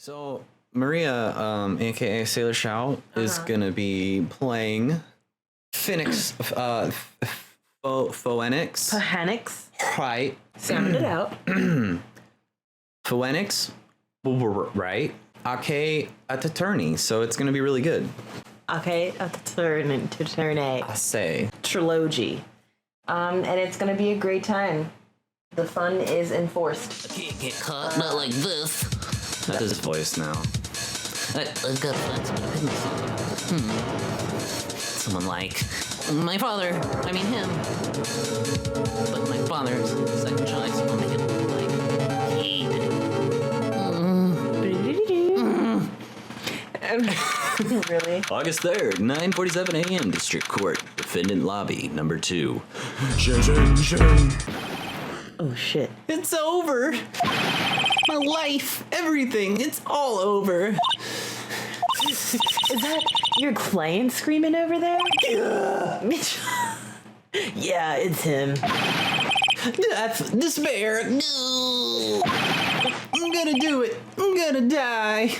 So Maria, aka Sailor Shout, is gonna be playing Phoenix, Phoenix. Right. Sound it out. Phoenix, right? Okay, at the tourney, so it's gonna be really good. Okay, at the turn A. I say. Trilogy. And it's gonna be a great time. The fun is enforced. I can't get caught, not like this. That's his voice now. I've got to find someone. Someone like my father. I mean him. But my father's second choice will make it like he did. Really? August 3rd, 9:47 a.m. District Court, Defendant Lobby, number 2. Oh shit. It's over. My life, everything, it's all over. Is that your client screaming over there? Yeah, it's him. Death, despair, no. I'm gonna do it. I'm gonna die.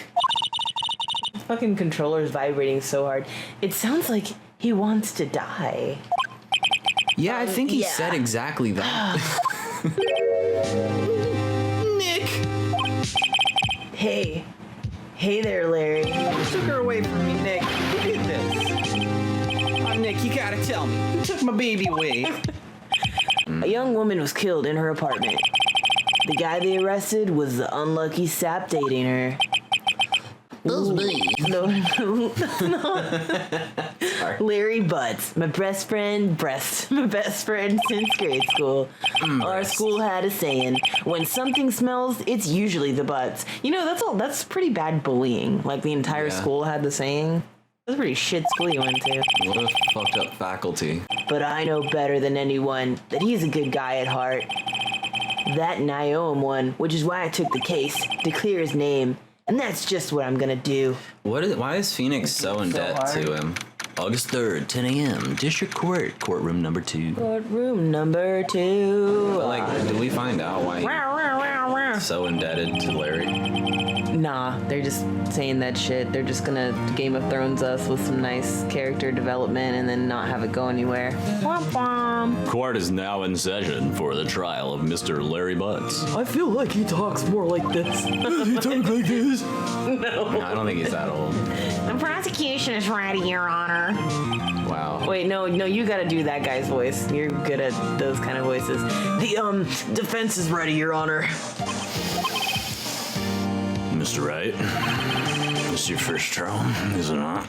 The fucking controller's vibrating so hard. It sounds like he wants to die. Yeah, I think he said exactly that. Nick! Hey there, Larry. You took her away from me, Nick. Who did this? Oh, Nick, you gotta tell me. Who took my baby away? A young woman was killed in her apartment. The guy they arrested was the unlucky sap dating her. Those me. No. Larry Butts, my best friend since grade school. Our school had a saying, when something smells, it's usually the butts. You know, that's pretty bad bullying. Like the entire school had the saying. That's a pretty shit school you went to. What a fucked up faculty. But I know better than anyone that he's a good guy at heart. That Naomi one, which is why I took the case, to clear his name. And that's just what I'm gonna do. Why is Phoenix so in debt to him? August 3rd, 10 a.m. District Court, courtroom number 2. Courtroom number 2. Like, do we find out why he's so indebted to Larry? Nah, they're just saying that shit. They're just gonna Game of Thrones us with some nice character development and then not have it go anywhere. Womp womp. Court is now in session for the trial of Mr. Larry Butts. I feel like he talks more like this. He talks like this? No. I don't think he's that old. The prosecution is ready, Your Honor. Wow. Wait, no, you gotta do that guy's voice. You're good at those kind of voices. The, defense is ready, Your Honor. Mr. Wright, this is your first trial, is it not?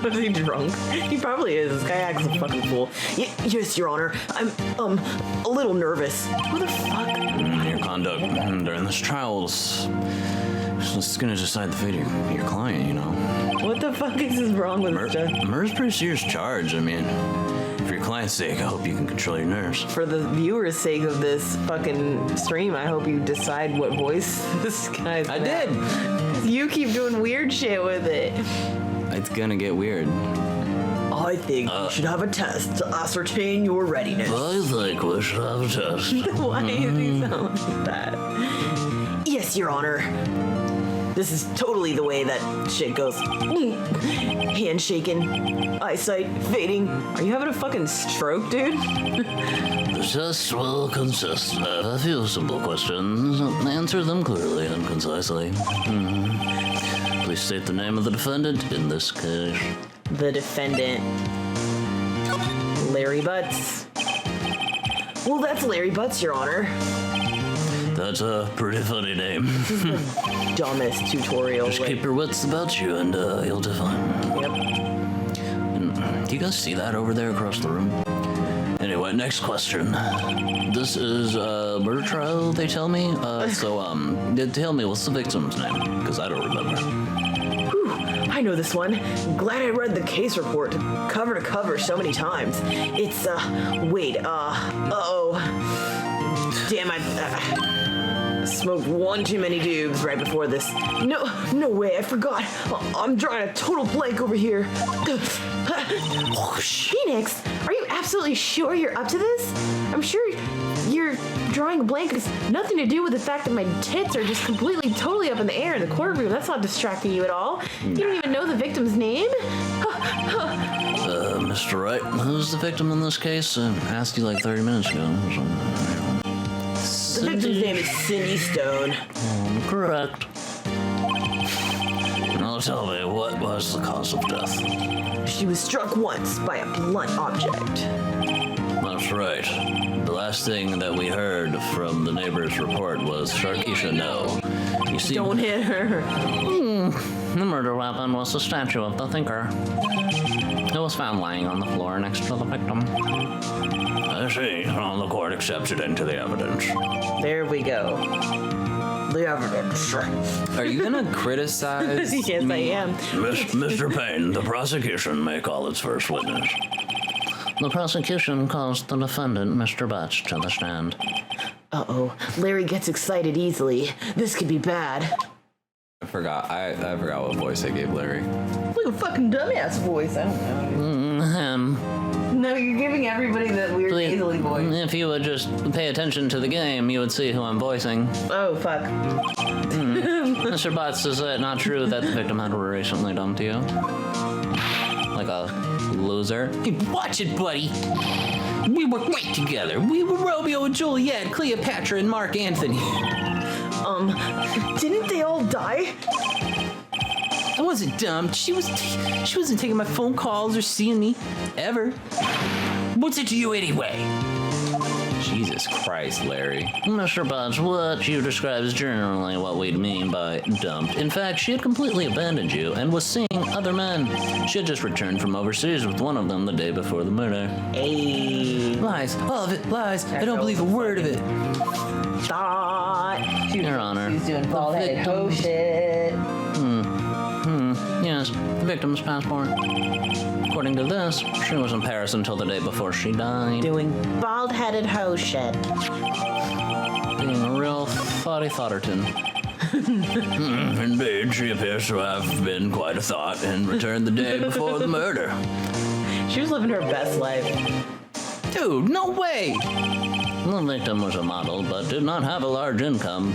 Is he drunk? He probably is. This guy acts a fucking fool. Yes, Your Honor. I'm, a little nervous. Who the fuck? Your conduct during this trial is gonna decide the fate of your client, you know. What the fuck is wrong with this judge? Murder's a pretty serious charge. I mean, for your client's sake, I hope you can control your nerves. For the viewers' sake of this fucking stream, I hope you decide what voice this guy's I did. You keep doing weird shit with it. It's gonna get weird. I think we should have a test to ascertain your readiness. I think we should have a test. Why does he sound like that? Yes, Your Honor. This is totally the way that shit goes. Hand shaking, eyesight fading. Are you having a fucking stroke, dude? The test will consist of a few simple questions. Answer them clearly and concisely. Please state the name of the defendant in this case. The defendant. Larry Butts. Well, that's Larry Butts, Your Honor. That's a pretty funny name. Dumbest tutorial. Just keep your wits about you and you'll do fine. Yep. Do you guys see that over there across the room? Anyway, next question. This is a murder trial, they tell me. Tell me, what's the victim's name? Because I don't remember. Whew, I know this one. Glad I read the case report cover to cover so many times. It's, Damn, I smoked one too many dubs right before this. No way, I forgot. I'm drawing a total blank over here. Phoenix, are you absolutely sure you're up to this? I'm sure you're drawing a blank. It's nothing to do with the fact that my tits are just completely, totally up in the air in the courtroom. That's not distracting you at all. You don't even know the victim's name? Mr. Wright, who's the victim in this case? I asked you like 30 minutes ago. The victim's name is Cindy Stone. Correct. Now tell me, what was the cause of death? She was struck once by a blunt object. That's right. The last thing that we heard from the neighbor's report was Sharkeisha, no. You see, Don't hit her. the murder weapon was the statue of the thinker. It was found lying on the floor next to the victim. I see. Well, the court accepts it into the evidence. There we go. The evidence. Are you gonna criticize Yes, me? I am. Mr. Payne, the prosecution may call its first witness. The prosecution calls the defendant, Mr. Butch, to the stand. Uh-oh. Larry gets excited easily. This could be bad. I forgot what voice I gave Larry. Like a fucking dumbass voice. I don't know. No, you're giving everybody that weird nasally voice. If you would just pay attention to the game, you would see who I'm voicing. Oh, fuck. Mr. Butts, is it not true that the victim had recently dumped you? Like a loser? Hey, watch it, buddy. We were great together. We were Romeo and Juliet, Cleopatra and Mark Anthony. Didn't they all die? I wasn't dumped. She wasn't taking my phone calls or seeing me ever. What's it to you anyway? Jesus Christ, Larry. Mr. Butts, what you describe is generally what we'd mean by dumped. In fact, she had completely abandoned you and was seeing other men. She had just returned from overseas with one of them the day before the murder. Hey. Lies. All of it. Lies. I don't believe a word of it. Thought. Your Honor. She's doing bald-headed hoe shit. Yes, the victim's passport. According to this, she was in Paris until the day before she died. Doing bald-headed hoe shit. Being a real thotterton. Indeed, she appears to have been quite a thought and returned the day before the murder. She was living her best life. Dude, no way. The victim was a model, but did not have a large income.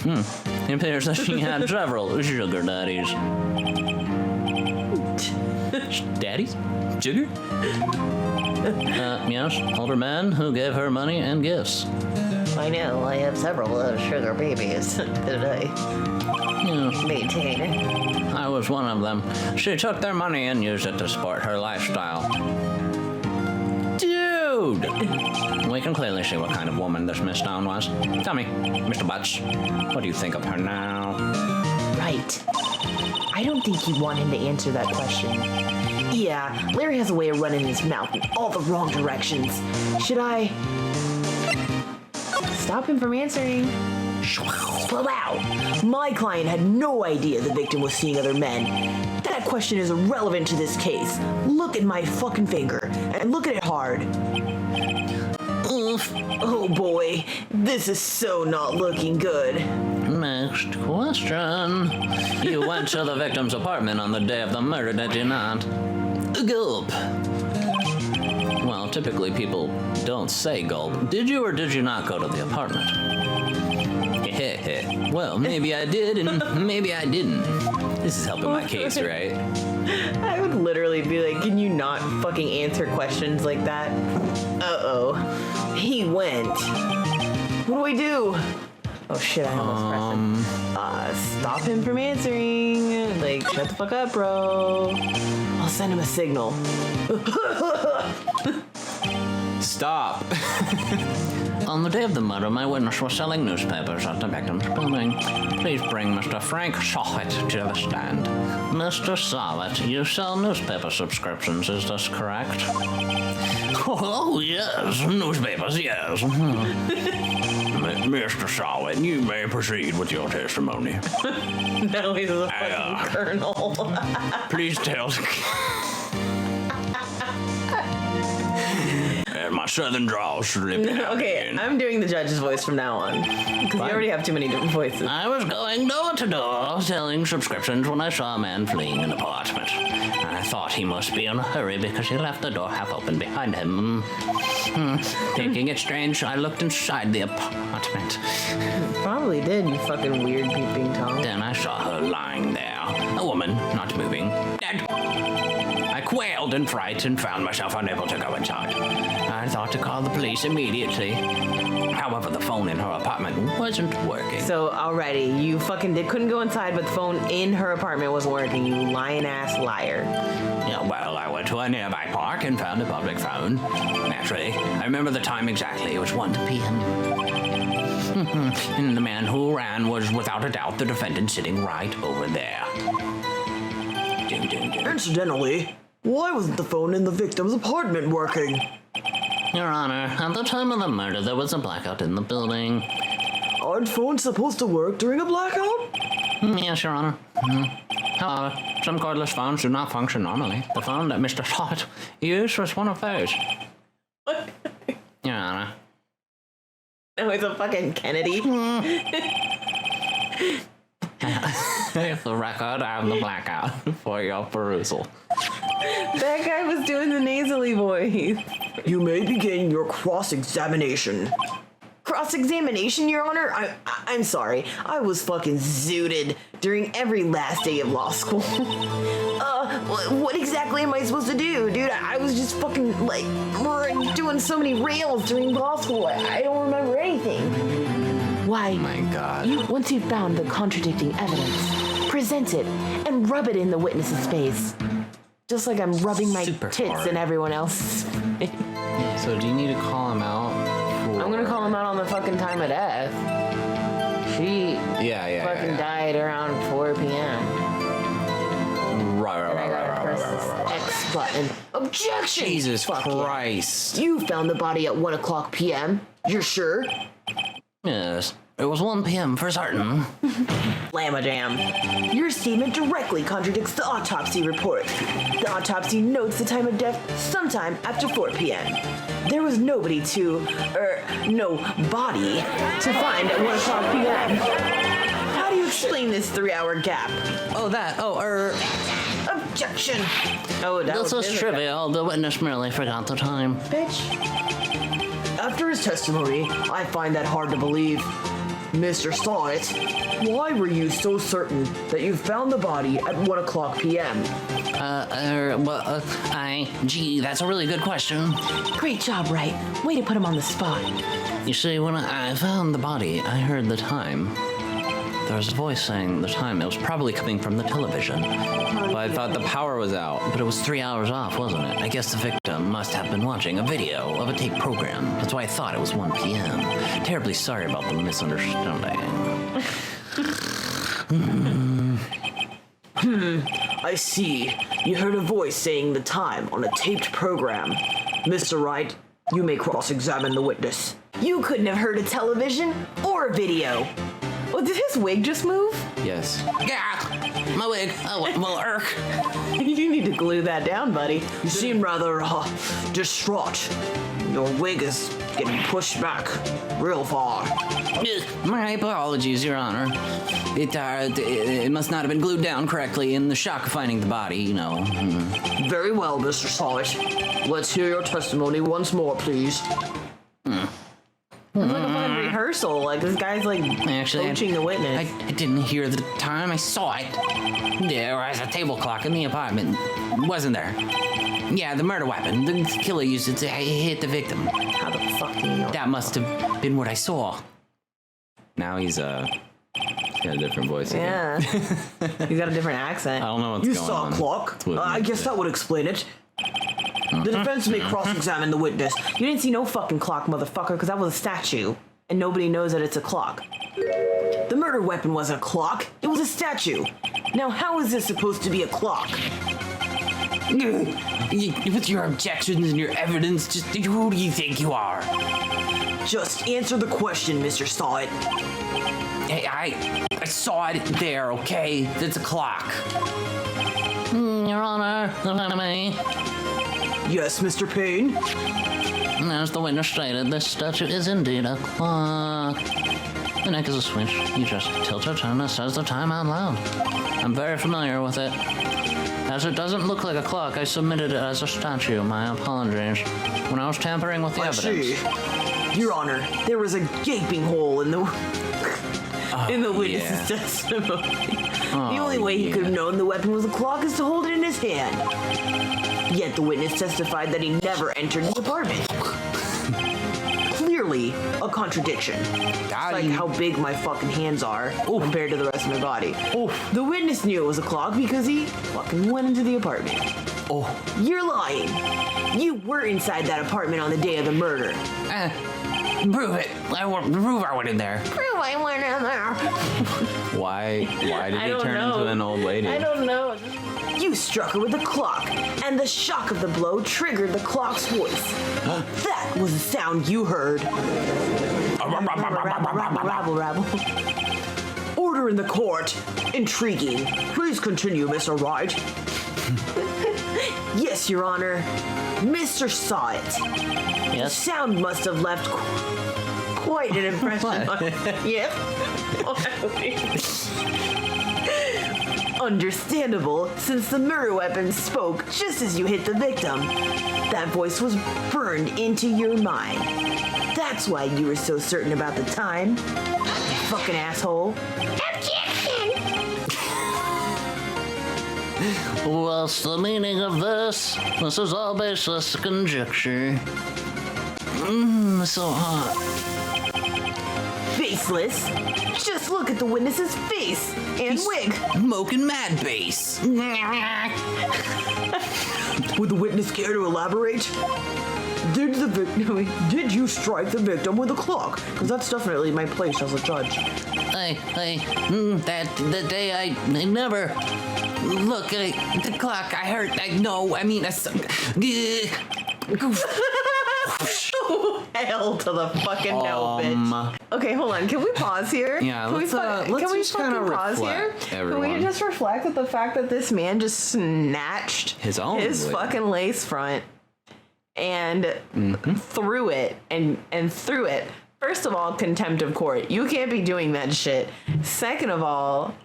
It appears that she had several sugar daddies. Daddies? Sugar? Yes, older men who gave her money and gifts. I know, I have several sugar babies that I maintain. I was one of them. She took their money and used it to support her lifestyle. Dude! We can clearly see what kind of woman this Miss Stone was. Tell me, Mr. Butch, what do you think of her now? Right. I don't think you want him to answer that question. Yeah, Larry has a way of running his mouth in all the wrong directions. Should I stop him from answering? Wow! My client had no idea the victim was seeing other men. That question is irrelevant to this case. Look at my fucking finger, and look at it hard. Oof. Oh boy, this is so not looking good. Next question. You went to the victim's apartment on the day of the murder, did you not? Gulp. Well, typically people don't say gulp. Did you or did you not go to the apartment? Well, maybe I did and maybe I didn't. This is helping my case, right? I would literally be like, can you not fucking answer questions like that? Uh-oh. He went. What do we do? Oh shit, I almost pressed him. Stop him from answering. Like, shut the fuck up, bro. I'll send him a signal. Stop. On the day of the murder, my witness was selling newspapers at the victim's building. Please bring Mr. Frank Soffit to the stand. Mr. Soffit, you sell newspaper subscriptions, is this correct? Oh, yes, newspapers, yes. Mr. Soffit, you may proceed with your testimony. No, he's a fucking colonel. Please tell. my southern drawl slipping out Okay, again. I'm doing the judge's voice from now on. Because you already have too many different voices. I was going door to door selling subscriptions when I saw a man fleeing an apartment. I thought he must be in a hurry because he left the door half open behind him. Thinking it strange, I looked inside the apartment. Probably did, you fucking weird peeping Tom. Then I saw her lying there, a woman, not moving, dead. I quailed in fright and found myself unable to go inside. I thought to call the police immediately. However, the phone in her apartment wasn't working. So, alrighty, you fucking couldn't go inside, but the phone in her apartment wasn't working, you lying-ass liar. Yeah, well, I went to a nearby park and found a public phone. Naturally, I remember the time exactly. It was 1 p.m. And the man who ran was, without a doubt, the defendant sitting right over there. Ding, ding, ding. Incidentally, why wasn't the phone in the victim's apartment working? Your Honor, at the time of the murder, there was a blackout in the building. Aren't phones supposed to work during a blackout? Yes, Your Honor. However, some cordless phones do not function normally. The phone that Mr. Slott used was one of those. Your Honor. No, it's a fucking Kennedy. Here's the record and the blackout for your perusal. That guy was doing the nasally voice. You may begin your cross-examination. Cross-examination, Your Honor? I'm sorry. I was fucking zooted during every last day of law school. What exactly am I supposed to do? Dude, I was just fucking, like, doing so many rails during law school. I don't remember anything. Why? Oh my God. Once you've found the contradicting evidence, present it and rub it in the witness's face. Just like I'm rubbing my Super tits hard. in everyone else's. So do you need to call him out? I'm gonna call him out on the fucking time of death. She fucking died around 4 p.m. Right. And I gotta press this X button. Objection! Jesus Fuck yeah. Christ. You found the body at 1 o'clock p.m. You're sure? Yes, it was 1 p.m. for certain. Llama jam. Your statement directly contradicts the autopsy report. The autopsy notes the time of death sometime after 4 p.m. There was no body to find at 1 o'clock p.m. How do you explain this 3-hour gap? Objection! Oh, that This was difficult. trivial. The witness merely forgot the time. Bitch. After his testimony, I find that hard to believe. Mr. Stott, why were you so certain that you found the body at 1 o'clock p.m.? Gee, that's a really good question. Great job, Wright. Way to put him on the spot. You see, when I found the body, I heard the time. There was a voice saying the time. It was probably coming from the television. But I thought the power was out. But it was 3 hours off, wasn't it? I guess the victim must have been watching a video of a tape program. That's why I thought it was 1 p.m. Terribly sorry about the misunderstanding. I see. You heard a voice saying the time on a taped program. Mr. Wright, you may cross-examine the witness. You couldn't have heard a television or a video. Oh, did his wig just move? Yes. Yeah, my wig. Oh, well, irk. You need to glue that down, buddy. You seem rather, distraught. Your wig is getting pushed back real far. My apologies, Your Honor. It must not have been glued down correctly in the shock of finding the body, you know. Very well, Mr. Stott. Let's hear your testimony once more, please. It's like a fucking rehearsal. Like, this guy's like Actually, coaching the witness. I didn't hear the time. I saw it. There was a table clock in the apartment. Wasn't there? Yeah, the murder weapon. The killer used it to hit the victim. How the fuck do you know? That must have been what I saw. Now he's got a different voice again. Yeah. He's got a different accent. I don't know what's You going saw on. a clock? It's with I me. guess that would explain it. The defense may cross-examine the witness. You didn't see no fucking clock, motherfucker, because that was a statue. And nobody knows that it's a clock. The murder weapon wasn't a clock. It was a statue. Now, how is this supposed to be a clock? With your objections and your evidence, just who do you think you are? Just answer the question, Mr. Stott. Hey, I saw it there, okay? It's a clock. Your Honor, if I may. Yes, Mr. Payne? As the witness stated, this statue is indeed a clock. The neck is a switch. You just tilt or turn and it says the time out loud. I'm very familiar with it. As it doesn't look like a clock, I submitted it as a statue. My apologies. When I was tampering with the I evidence. see. Your Honor, there was a gaping hole in the witness's testimony. The only way he could have known the weapon was a clock is to hold it in his hand. Yet the witness testified that he never entered the apartment. Clearly, a contradiction. It's like how big my fucking hands are compared to the rest of my body. The witness knew it was a clock because he fucking went into the apartment. You're lying. You were inside that apartment on the day of the murder. Prove it. Prove I went in there. Prove I went in there. Why did he turn know. into an old lady? I don't know. You struck her with the clock, and the shock of the blow triggered the clock's voice. That was the sound you heard. Rabble, rabble. Order in the court. Intriguing. Please continue, Mr. Wright. Yes, Your Honor. Mr. saw it. The Yes. sound must have left quite an impression on Yep. Understandable, since the murder weapon spoke just as you hit the victim. That voice was burned into your mind. That's why you were so certain about the time. You fucking asshole. What's the meaning of this? This is all baseless conjecture. So hot. Faceless? Just look at the witness's face and wig. Smoking mad bass. Would the witness care to elaborate? Did you strike the victim with a clock? Because that's definitely my place as a judge. The day I never look at the clock. I heard. Hell to the fucking no, bitch. Okay, hold on. Can we pause here? Yeah, can let's we just kind of pause here? reflect, Can everyone. we just reflect at the fact that this man just snatched His own wig. fucking lace front and threw it and threw it. First of all, contempt of court. You can't be doing that shit. Second of all,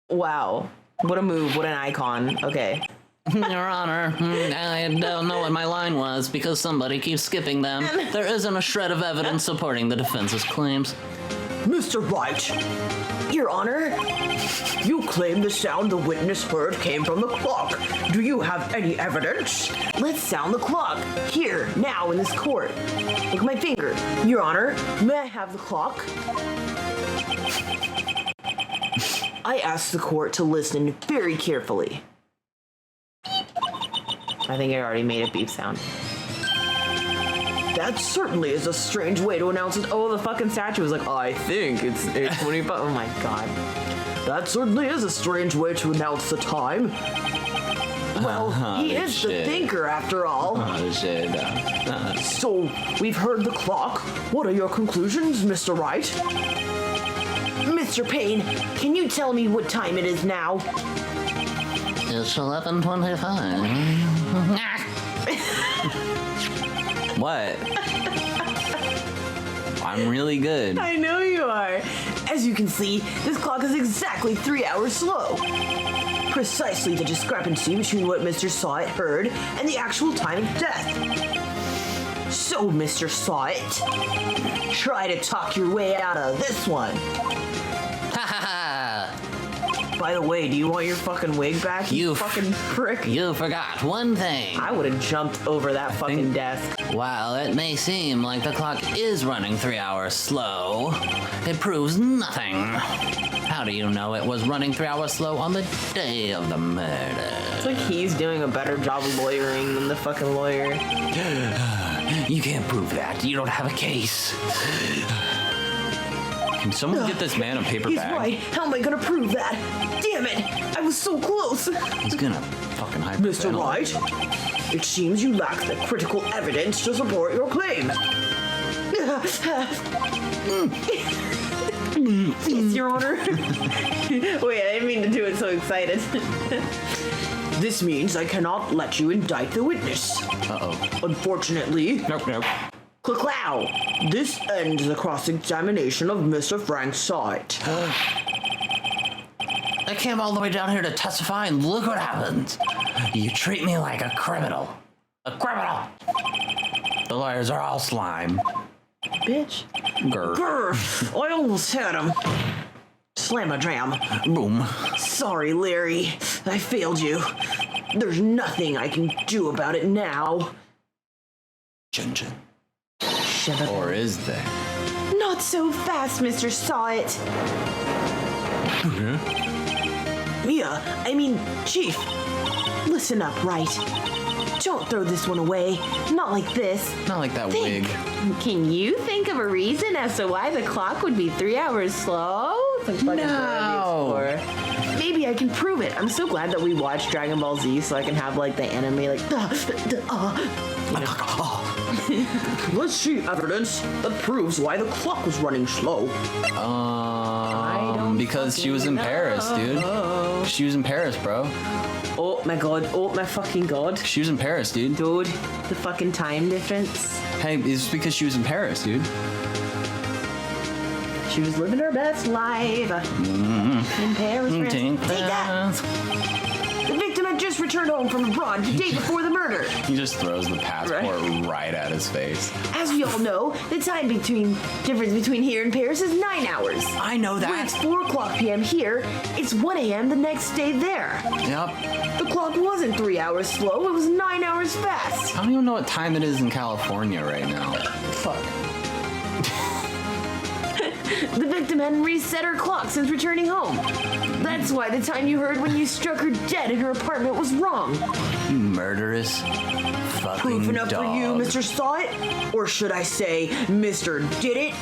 wow. What a move. What an icon. Okay. Your Honor, I don't know what my line was because somebody keeps skipping them. There isn't a shred of evidence supporting the defense's claims. Mr. Wright, Your Honor, you claim the sound the witness heard came from the clock. Do you have any evidence? Let's sound the clock. Here, now, in this court. Look at my finger. Your Honor, may I have the clock? I asked the court to listen very carefully. I think I already made a beep sound. That certainly is a strange way to announce it. Oh, the fucking statue was like, I think it's 8:25. Oh my god. That certainly is a strange way to announce the time. Well, he is the thinker after all. Oh, shit. So, we've heard the clock. What are your conclusions, Mr. Wright? Mr. Payne, can you tell me what time it is now? It's 11:25. What? I'm really good. I know you are. As you can see, this clock is exactly 3 hours slow. Precisely the discrepancy between what Mr. Sawit heard and the actual time of death. So, Mr. Sawit, try to talk your way out of this one. Ha ha ha! By the way, do you want your fucking wig back, you fucking prick? You forgot one thing. I would have jumped over that fucking desk. While it may seem like the clock is running 3 hours slow, it proves nothing. How do you know it was running 3 hours slow on the day of the murder? It's like he's doing a better job of lawyering than the fucking lawyer. You can't prove that. You don't have a case. Can someone get this man a paper He's bag? right. How am I gonna prove that? Damn it! I was so close. He's gonna fucking Mr. hyperventilate. Wright, it seems you lack the critical evidence to support your claim. Yes, Your Honor. Wait, I didn't mean to do it so excited. This means I cannot let you indict the witness. Uh-oh. Unfortunately, Nope. Clow, this ends the cross-examination of Mr. Frank Sight. I came all the way down here to testify, and look what happens. You treat me like a criminal. A criminal. The lawyers are all slime. Bitch. Grr. I almost had him. Slam a jam. Boom. Sorry, Larry. I failed you. There's nothing I can do about it now. Chin chin. Shut up. Or is there? Not so fast, Mr. Sawit. Chief. Listen up, right? Don't throw this one away. Not like this. Not like that Think. wig. Can you think of a reason as to why the clock would be 3 hours slow? It's like fucking No. Dora the Explorer. Maybe I can prove it. I'm so glad that we watched Dragon Ball Z so I can have like the anime like Let's see evidence that proves why the clock was running slow. Because she was in Paris, dude. She was in Paris, bro. Oh my god, oh my fucking god. She was in Paris, dude. Dude, the fucking time difference. Hey, it's because she was in Paris, dude. She was living her best life in Paris, France. Take Take that. The victim had just returned home from abroad the day before the murder. He just throws the passport right at his face. As we all know, the time difference between here and Paris is 9 hours. I know When it's 4 o'clock p.m. here, it's 1 a.m. the next day there. Yep. The clock wasn't 3 hours slow, it was 9 hours fast. I don't even know what time it is in California right now. Fuck. The victim hadn't reset her clock since returning home. That's why the time you heard when you struck her dead in her apartment was wrong. You murderous fucking Proof enough dog. for you, Mr. Saw It? Or should I say, Mr. Did It?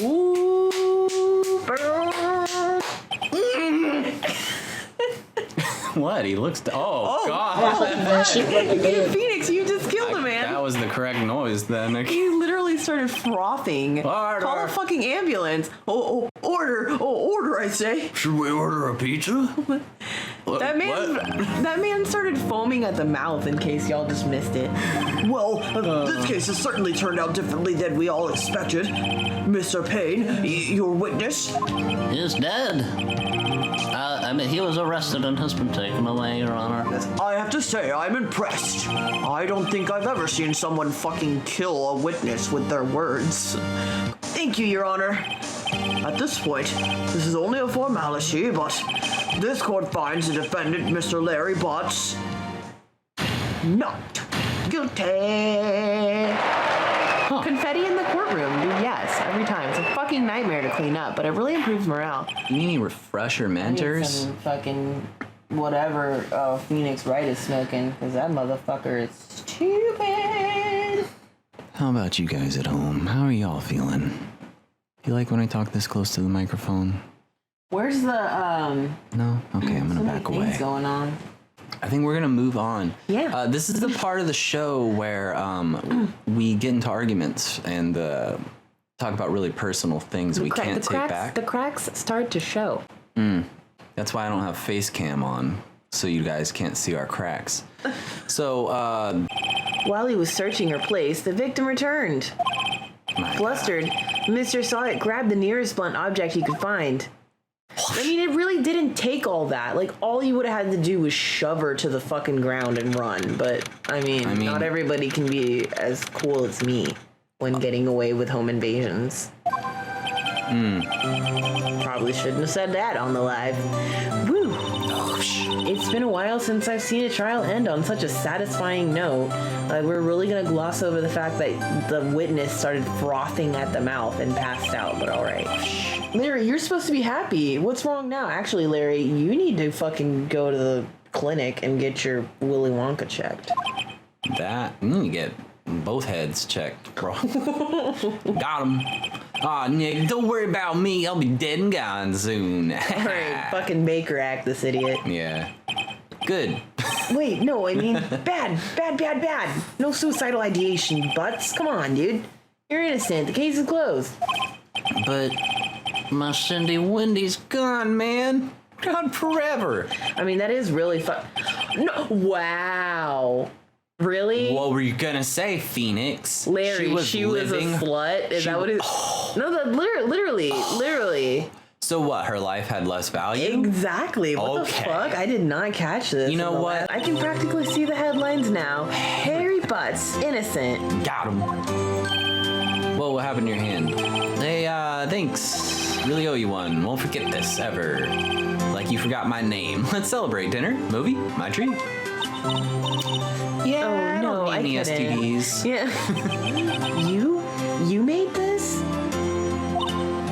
Ooh, What? He looks... Oh, God. Phoenix, you just killed him, man. That was the correct noise then. He literally started frothing. Order. Call a fucking ambulance. order, I say. Should we order a pizza? That man started foaming at the mouth in case y'all just missed it. Well, this case has certainly turned out differently than we all expected. Mr. Payne, your witness? He's dead. He was arrested and has been taken away, Your Honor. I have to say, I'm impressed. I don't think I've ever seen someone fucking kill a witness with their words. Thank you, Your Honor. At this point, this is only a formality, but this court finds the defendant, Mr. Larry Botts, not guilty. Confetti in the courtroom, dude, yes, every time. It's a fucking nightmare to clean up, but it really improves morale. You need any refresher mentors? Some fucking whatever Phoenix Wright is smoking, because that motherfucker is stupid. How about you guys at home? How are y'all feeling? You like when I talk this close to the microphone? Where's the No? Okay, I'm gonna back away. going on? I think we're gonna move on. Yeah. This is the part of the show where we get into arguments and talk about really personal things we can't take back. The cracks start to show. That's why I don't have face cam on, so you guys can't see our cracks. So, While he was searching her place, the victim returned. Flustered, Mr. Sawit grabbed the nearest blunt object he could find. I mean, it really didn't take all that. Like, all you would have had to do was shove her to the fucking ground and run. But, I mean, not everybody can be as cool as me when getting away with home invasions. Probably shouldn't have said that on the live. Woo! It's been a while since I've seen a trial end on such a satisfying note. We're really gonna gloss over the fact that the witness started frothing at the mouth and passed out, but alright. Larry, you're supposed to be happy. What's wrong now? Actually, Larry, you need to fucking go to the clinic and get your Willy Wonka checked. you need to get both heads checked, bro. Got him. Aw, Nick, don't worry about me. I'll be dead and gone soon. Alright, fucking Baker Act, this idiot. Yeah. Good. Wait, no, I mean, bad. No suicidal ideation, you butts. Come on, dude. You're innocent. The case is closed. But my Cindy Wendy's gone, man. on forever. I mean, that is really fun. No, wow. Really? What were you gonna say, Phoenix? Larry, she was a slut? Is that what it... No, that literally. So what, her life had less value? Exactly. What the Okay. fuck? I did not catch this. You know what? I can practically see the headlines now. Hairy butts, innocent. Got him. Well, what happened to your hand? Hey, thanks. Really owe you one. Won't forget this, ever. Like you forgot my name. Let's celebrate. Dinner? Movie? My treat? Yeah, Oh, I no, don't I need any couldn't. STDs. Yeah. You made this?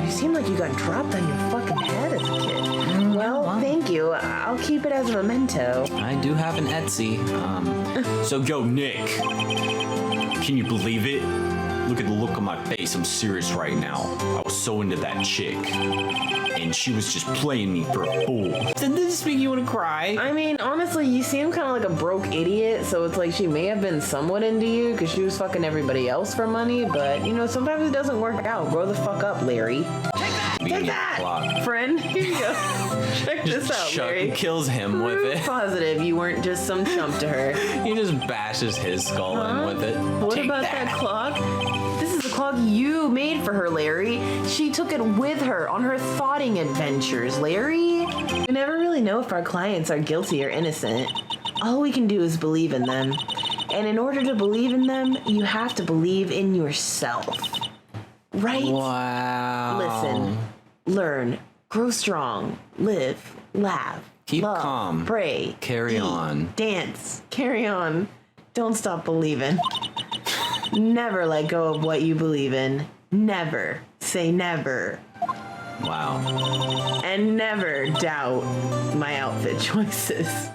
You seem like you got dropped on your fucking head as a kid. Well, thank you. I'll keep it as a memento. I do have an Etsy. So yo, Nick. Can you believe it? Look at the look on my face. I'm serious right now. I was so into that chick. And she was just playing me for a fool. Did this make you want to cry? I mean, honestly, you seem kind of like a broke idiot, so it's like she may have been somewhat into you because she was fucking everybody else for money, but, you know, sometimes it doesn't work out. Grow the fuck up, Larry. Take that, Clock. friend. Here you go. Check this out, Chuck Larry. kills him with Proof it. positive you weren't just some chump to her. He just bashes his skull in with it. What Take about that clock? This is the clock you made for her, Larry. She took it with her on her thoughting adventures, Larry. We never really know if our clients are guilty or innocent. All we can do is believe in them. And in order to believe in them, you have to believe in yourself. Right? Wow. Listen, learn, grow strong, live, laugh, Keep love, calm. pray, Carry eat, on. dance, carry on. Don't stop believing. Never let go of what you believe in. Never. Say never. Wow. And never doubt my outfit choices.